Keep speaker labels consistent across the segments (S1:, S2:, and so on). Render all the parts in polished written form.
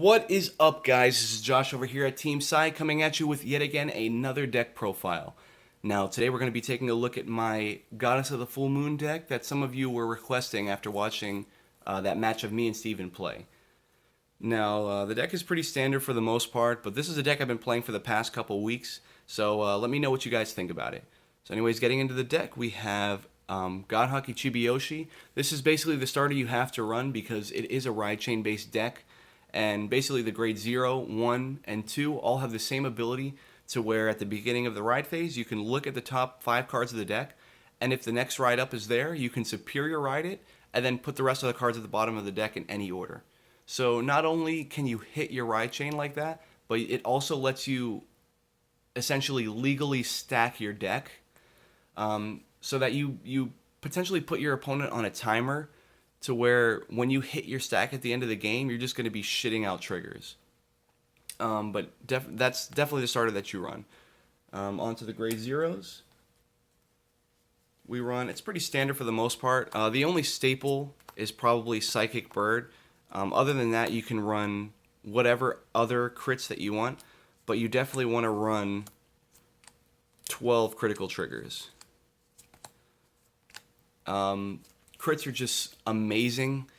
S1: What is up, guys? This is Josh over here at Team Sci coming at you with yet again another deck profile. Now, today we're going to be taking a look at my Goddess of the Full Moon deck that some of you were requesting after watching that match of me and Steven play. Now, the deck is pretty standard for the most part, but this is a deck I've been playing for the past couple weeks, so let me know what you guys think about it. So anyways, getting into the deck, we have God Hockey Chibiyoshi. This is basically the starter you have to run because it is a ride chain based deck. And basically the grade 0, 1, and 2 all have the same ability to where at the beginning of the ride phase, you can look at the top 5 cards of the deck, and if the next ride up is there, you can superior ride it, and then put the rest of the cards at the bottom of the deck in any order. So not only can you hit your ride chain like that, but it also lets you essentially legally stack your deck so that you potentially put your opponent on a timer to where when you hit your stack at the end of the game, you're just going to be shitting out triggers. But that's definitely the starter that you run. Onto the grade zeros. We run, it's pretty standard for the most part. The only staple is probably Psychic Bird. Other than that, you can run whatever other crits that you want, but you definitely want to run 12 critical triggers. Crits are just amazing,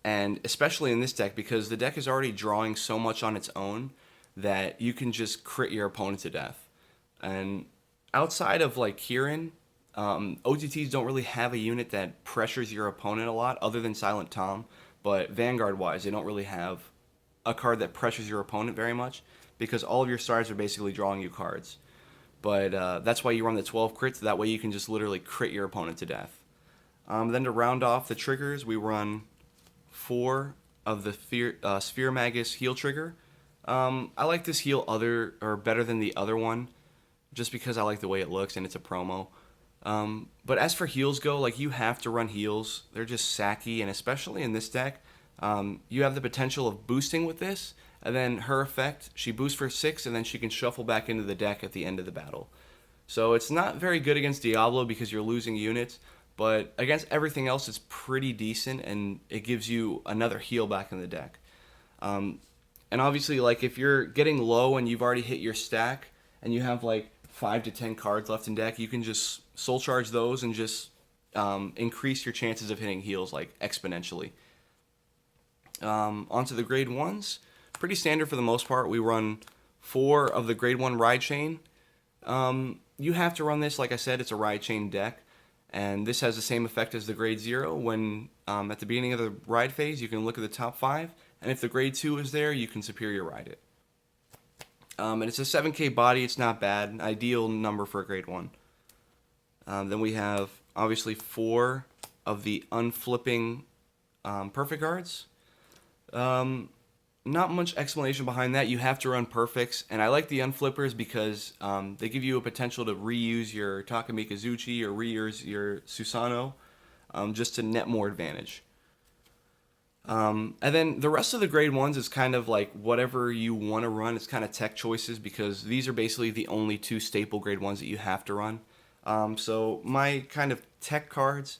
S1: and especially in this deck because the deck is already drawing so much on its own that you can just crit your opponent to death. And outside of like Kieran, OTTs don't really have a unit that pressures your opponent a lot other than Silent Tom, but Vanguard wise they don't really have a card that pressures your opponent very much because all of your stars are basically drawing you cards. But that's why you run the 12 crits, that way you can just literally crit your opponent to death. Then to round off the triggers, we run 4 of the Sphere Magus heal trigger. I like this heal better than the other one, just because I like the way it looks and it's a promo. But as for heals go, like you have to run heals. They're just sacky, and especially in this deck, you have the potential of boosting with this, and then her effect, she boosts for 6, and then she can shuffle back into the deck at the end of the battle. So it's not very good against Diablo because you're losing units. But against everything else, it's pretty decent, and it gives you another heal back in the deck. And obviously, like if you're getting low and you've already hit your stack, and you have like 5 to 10 cards left in deck, you can just soul charge those and just increase your chances of hitting heals like exponentially. Onto the grade 1s, pretty standard for the most part. We run 4 of the grade 1 ride chain. You have to run this, like I said, it's a ride chain deck. And this has the same effect as the grade 0 when at the beginning of the ride phase you can look at the top 5, and if the grade 2 is there you can superior ride it. And it's a 7k body, it's not bad, an ideal number for a grade 1. Then we have obviously 4 of the unflipping perfect guards. Not much explanation behind that. You have to run perfects, and I like the unflippers because they give you a potential to reuse your Takamikazuchi or reuse your Susano just to net more advantage. And then the rest of the grade 1s is kind of like whatever you want to run. It's kind of tech choices because these are basically the only 2 staple grade 1s that you have to run. So my kind of tech cards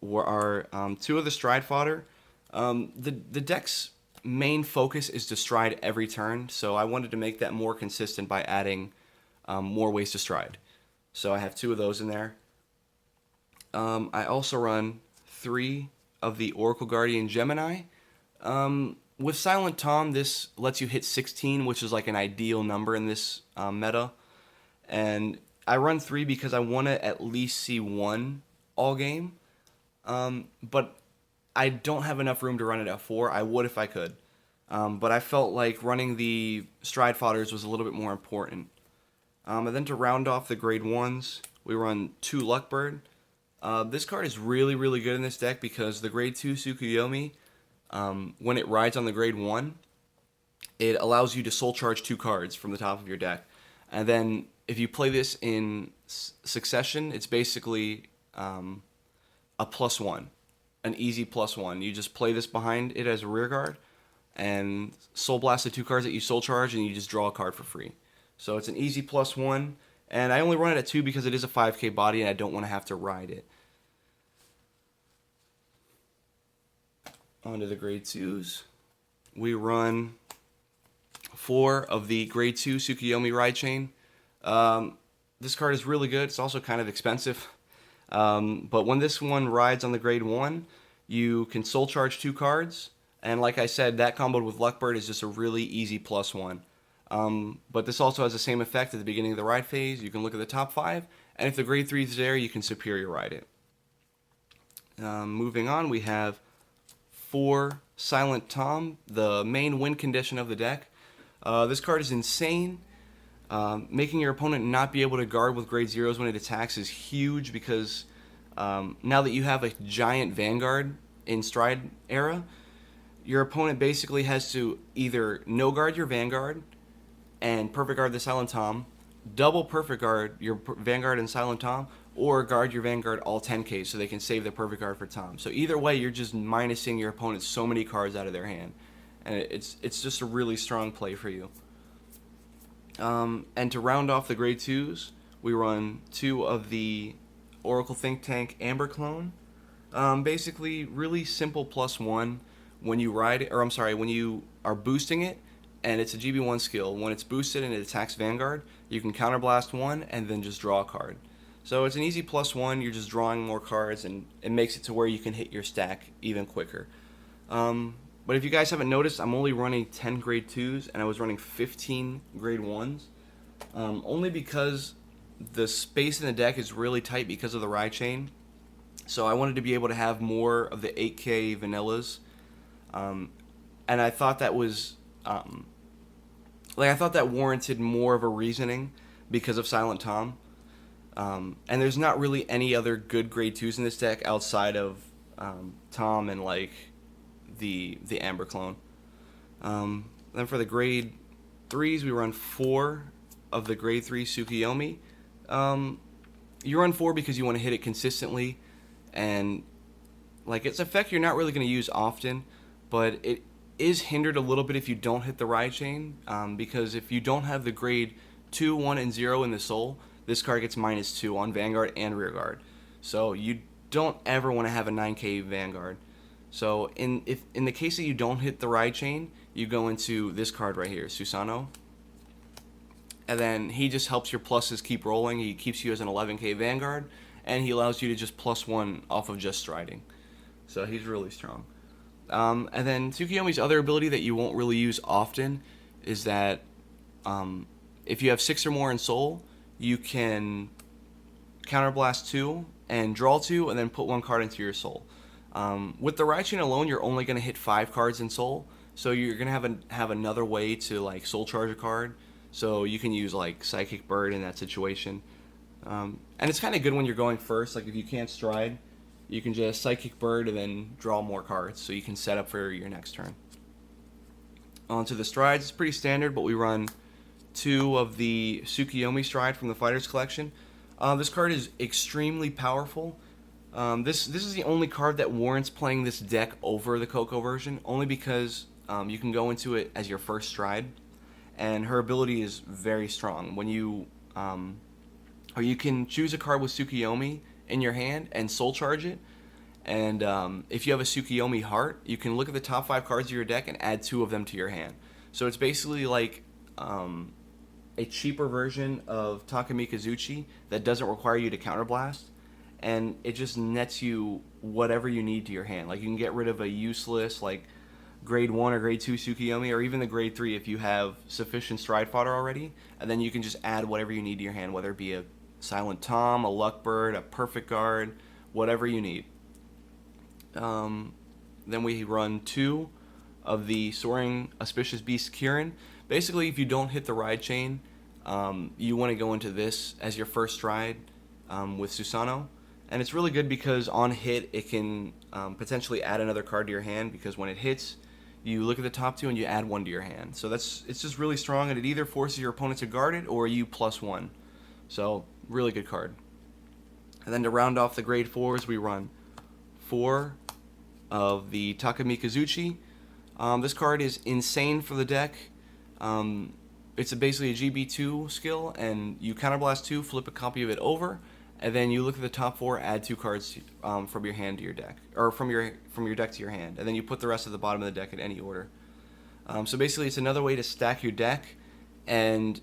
S1: are 2 of the Stride Fodder. The deck's main focus is to stride every turn, so I wanted to make that more consistent by adding more ways to stride. So I have 2 of those in there. I also run 3 of the Oracle Guardian Gemini. With Silent Tom, this lets you hit 16, which is like an ideal number in this meta. And I run 3 because I want to at least see 1 all game. But I don't have enough room to run it at 4. I would if I could. But I felt like running the Stride Fodders was a little bit more important. And then to round off the grade 1s, we run 2 Luckbird. This card is really, really good in this deck because the grade 2 Tsukuyomi, when it rides on the grade 1, it allows you to soul charge 2 cards from the top of your deck. And then if you play this in succession, it's basically a +1. An easy +1. You just play this behind it as a rear guard and soul blast the 2 cards that you soul charge, and you just draw a card for free. So it's an easy +1, and I only run it at 2 because it is a 5k body and I don't want to have to ride it. Onto the grade 2s. We run 4 of the Grade 2 Tsukuyomi Ride Chain. This card is really good. It's also kind of expensive. But when this one rides on the Grade 1, you can soul charge 2 cards. And like I said, that comboed with Luckbird is just a really easy +1. But this also has the same effect at the beginning of the ride phase. You can look at the top 5, and if the Grade 3 is there, you can Superior Ride it. Moving on, we have 4 Silent Tom, the main win condition of the deck. This card is insane. Making your opponent not be able to guard with Grade 0s when it attacks is huge because now that you have a giant Vanguard in Stride era, your opponent basically has to either no guard your Vanguard and perfect guard the Silent Tom, double perfect guard your Vanguard and Silent Tom, or guard your Vanguard all 10k so they can save the perfect guard for Tom. So either way, you're just minusing your opponent so many cards out of their hand, and it's just a really strong play for you. And to round off the Grade 2s, we run 2 of the Oracle Think Tank Amber Clone. Basically, really simple +1 when you ride it, or I'm sorry, when you are boosting it, and it's a GB1 skill. When it's boosted and it attacks Vanguard, you can counterblast 1 and then just draw a card. So it's an easy +1. You're just drawing more cards, and it makes it to where you can hit your stack even quicker. But if you guys haven't noticed, I'm only running 10 Grade 2s, and I was running 15 Grade 1s. Only because the space in the deck is really tight because of the ride chain. So I wanted to be able to have more of the 8k vanillas. And I thought that was, I thought that warranted more of a reasoning because of Silent Tom. And there's not really any other good Grade 2s in this deck outside of Tom and like the Amber Clone. Then for the Grade 3s, we run 4 of the Grade 3 Tsukuyomi. You run 4 because you want to hit it consistently, and like its effect you're not really going to use often, but it is hindered a little bit if you don't hit the ride chain, because if you don't have the Grade 2, 1, and 0 in the soul, this card gets -2 on Vanguard and Rearguard. So you don't ever want to have a 9k Vanguard. So in the case that you don't hit the ride chain, you go into this card right here, Susanoo. And then he just helps your pluses keep rolling. He keeps you as an 11k Vanguard, and he allows you to just +1 off of just striding. So he's really strong. And then Tsukuyomi's other ability that you won't really use often is that if you have 6 or more in soul, you can counterblast 2 and draw 2 and then put 1 card into your soul. With the ride chain alone, you're only going to hit 5 cards in soul, so you're going to have another way to like soul charge a card. So you can use like Psychic Bird in that situation. And it's kind of good when you're going first. Like if you can't stride, you can just Psychic Bird and then draw more cards so you can set up for your next turn. On to the strides. It's pretty standard, but we run 2 of the Tsukuyomi stride from the Fighters Collection. This card is extremely powerful. This is the only card that warrants playing this deck over the Coco version, only because you can go into it as your first stride, and her ability is very strong. When you or you can choose a card with Tsukuyomi in your hand and soul charge it, and if you have a Tsukuyomi heart, you can look at the top 5 cards of your deck and add 2 of them to your hand. So it's basically like a cheaper version of Takamikazuchi that doesn't require you to counterblast, and it just nets you whatever you need to your hand. Like you can get rid of a useless like Grade 1 or Grade 2 Tsukuyomi, or even the Grade 3 if you have sufficient stride fodder already, and then you can just add whatever you need to your hand, whether it be a Silent Tom, a Luckbird, a Perfect Guard, whatever you need. Then we run 2 of the Soaring Auspicious Beast Kirin. Basically, if you don't hit the ride chain, you want to go into this as your first stride with Susanoo. And it's really good because on hit, it can potentially add another card to your hand, because when it hits, you look at the top 2 and you add 1 to your hand. So it's just really strong, and it either forces your opponent to guard it or you +1. So really good card. And then to round off the Grade 4s, we run 4 of the Takamikazuchi. This card is insane for the deck. It's basically a GB2 skill, and you counterblast 2, flip a copy of it over, and then you look at the top 4, add 2 cards from your hand to your deck, or from your deck to your hand, and then you put the rest at the bottom of the deck in any order. So basically, it's another way to stack your deck, and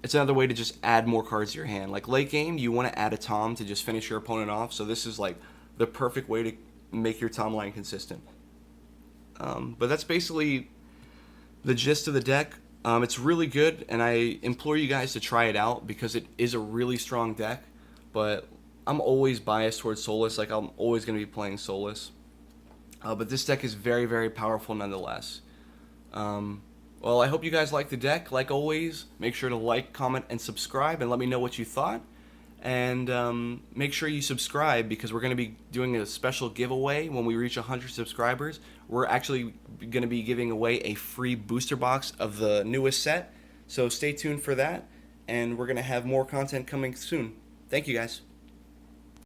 S1: it's another way to just add more cards to your hand. Like late game, you want to add a Tom to just finish your opponent off. So this is like the perfect way to make your Tom line consistent. But that's basically the gist of the deck. It's really good, and I implore you guys to try it out because it is a really strong deck. But I'm always biased towards Soulless. Like I'm always going to be playing Soulless. But this deck is very, very powerful nonetheless. Well, I hope you guys like the deck. Like always, make sure to like, comment, and subscribe, and let me know what you thought. And make sure you subscribe because we're going to be doing a special giveaway when we reach 100 subscribers. We're actually going to be giving away a free booster box of the newest set. So stay tuned for that, and we're going to have more content coming soon. Thank you guys.